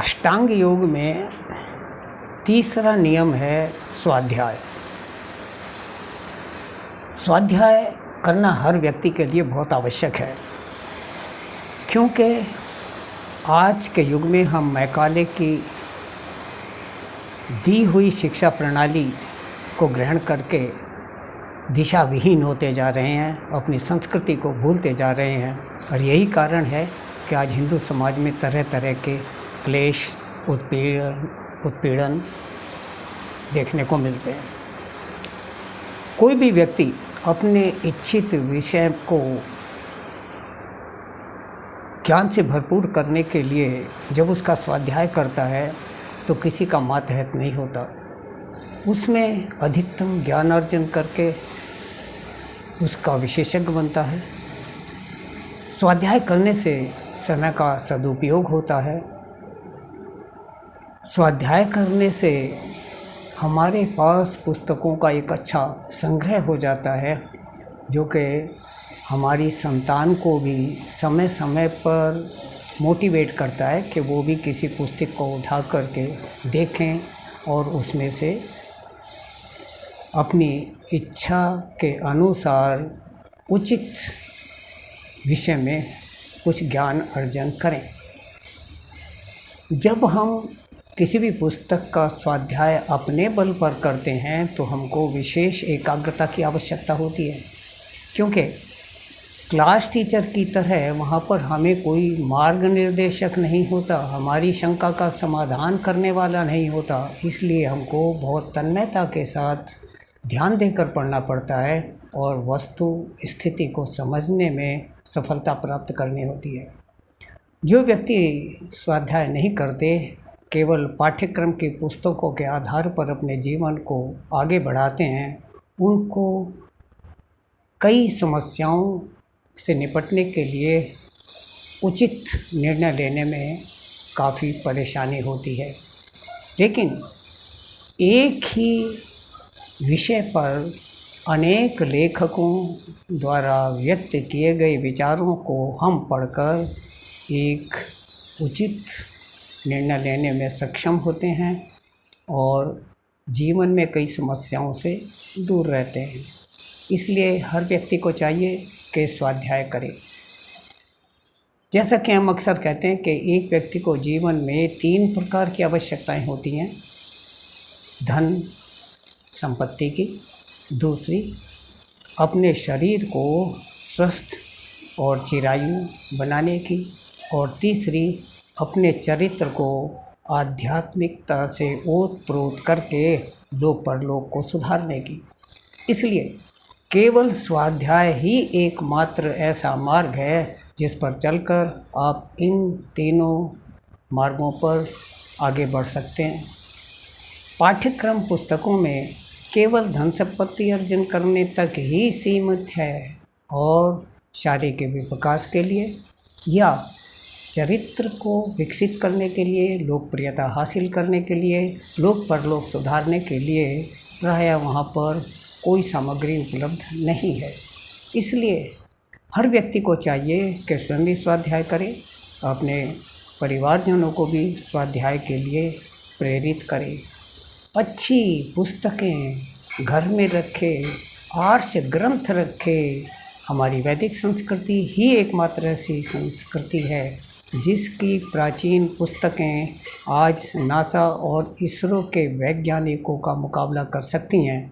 अष्टांग योग में तीसरा नियम है स्वाध्याय। स्वाध्याय करना हर व्यक्ति के लिए बहुत आवश्यक है, क्योंकि आज के युग में हम मैकाले की दी हुई शिक्षा प्रणाली को ग्रहण करके दिशा विहीन होते जा रहे हैं, अपनी संस्कृति को भूलते जा रहे हैं। और यही कारण है कि आज हिंदू समाज में तरह तरह के क्लेश, उत्पीड़न देखने को मिलते हैं। कोई भी व्यक्ति अपने इच्छित विषय को ज्ञान से भरपूर करने के लिए जब उसका स्वाध्याय करता है तो किसी का मातहत नहीं होता। उसमें अधिकतम ज्ञान अर्जन करके उसका विशेषज्ञ बनता है। स्वाध्याय करने से समय का सदुपयोग होता है। स्वाध्याय करने से हमारे पास पुस्तकों का एक अच्छा संग्रह हो जाता है, जो कि हमारी संतान को भी समय समय पर मोटिवेट करता है कि वो भी किसी पुस्तक को उठा करके देखें और उसमें से अपनी इच्छा के अनुसार उचित विषय में कुछ ज्ञान अर्जन करें। जब हम किसी भी पुस्तक का स्वाध्याय अपने बल पर करते हैं तो हमको विशेष एकाग्रता की आवश्यकता होती है, क्योंकि क्लास टीचर की तरह वहाँ पर हमें कोई मार्ग निर्देशक नहीं होता, हमारी शंका का समाधान करने वाला नहीं होता। इसलिए हमको बहुत तन्मयता के साथ ध्यान देकर पढ़ना पड़ता है और वस्तु स्थिति को समझने में सफलता प्राप्त करनी होती है। जो व्यक्ति स्वाध्याय नहीं करते, केवल पाठ्यक्रम की पुस्तकों के आधार पर अपने जीवन को आगे बढ़ाते हैं, उनको कई समस्याओं से निपटने के लिए उचित निर्णय लेने में काफ़ी परेशानी होती है। लेकिन एक ही विषय पर अनेक लेखकों द्वारा व्यक्त किए गए विचारों को हम पढ़कर एक उचित निर्णय लेने में सक्षम होते हैं और जीवन में कई समस्याओं से दूर रहते हैं। इसलिए हर व्यक्ति को चाहिए कि स्वाध्याय करे। जैसा कि हम अक्सर कहते हैं कि एक व्यक्ति को जीवन में 3 प्रकार की आवश्यकताएं होती हैं: धन संपत्ति की, दूसरी अपने शरीर को स्वस्थ और चिरायु बनाने की, और तीसरी अपने चरित्र को आध्यात्मिकता से ओत-प्रोत करके लोक परलोक को सुधारने की। इसलिए केवल स्वाध्याय ही एकमात्र ऐसा मार्ग है जिस पर चलकर आप इन तीनों मार्गों पर आगे बढ़ सकते हैं। पाठ्यक्रम पुस्तकों में केवल धन संपत्ति अर्जन करने तक ही सीमित है और शारीरिक विकास के लिए या चरित्र को विकसित करने के लिए, लोकप्रियता हासिल करने के लिए, लोक परलोक सुधारने के लिए प्रायः वहाँ पर कोई सामग्री उपलब्ध नहीं है। इसलिए हर व्यक्ति को चाहिए कि स्वयं भी स्वाध्याय करे, अपने परिवारजनों को भी स्वाध्याय के लिए प्रेरित करे। अच्छी पुस्तकें घर में रखे, आर्ष ग्रंथ रखे। हमारी वैदिक संस्कृति ही एकमात्र ऐसी संस्कृति है जिसकी प्राचीन पुस्तकें आज नासा और इसरो के वैज्ञानिकों का मुकाबला कर सकती हैं।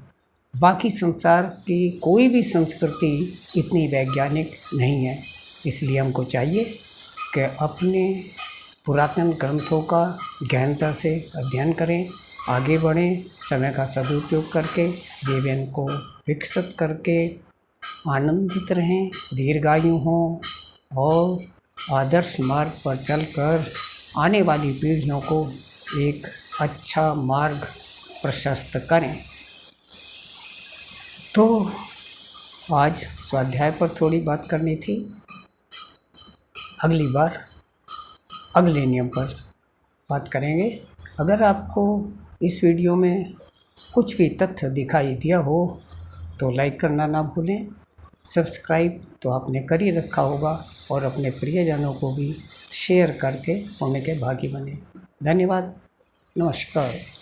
बाकी संसार की कोई भी संस्कृति इतनी वैज्ञानिक नहीं है। इसलिए हमको चाहिए कि अपने पुरातन ग्रंथों का गहनता से अध्ययन करें, आगे बढ़ें, समय का सदुपयोग करके जीवन को विकसित करके आनंदित रहें, दीर्घायु हों और आदर्श मार्ग पर चलकर आने वाली पीढ़ियों को एक अच्छा मार्ग प्रशस्त करें। तो आज स्वाध्याय पर थोड़ी बात करनी थी। अगली बार अगले नियम पर बात करेंगे। अगर आपको इस वीडियो में कुछ भी तथ्य दिखाई दिया हो तो लाइक करना ना भूलें। सब्सक्राइब तो आपने कर ही रखा होगा और अपने प्रियजनों को भी शेयर करके पुण्य के भागी बने। धन्यवाद। नमस्कार।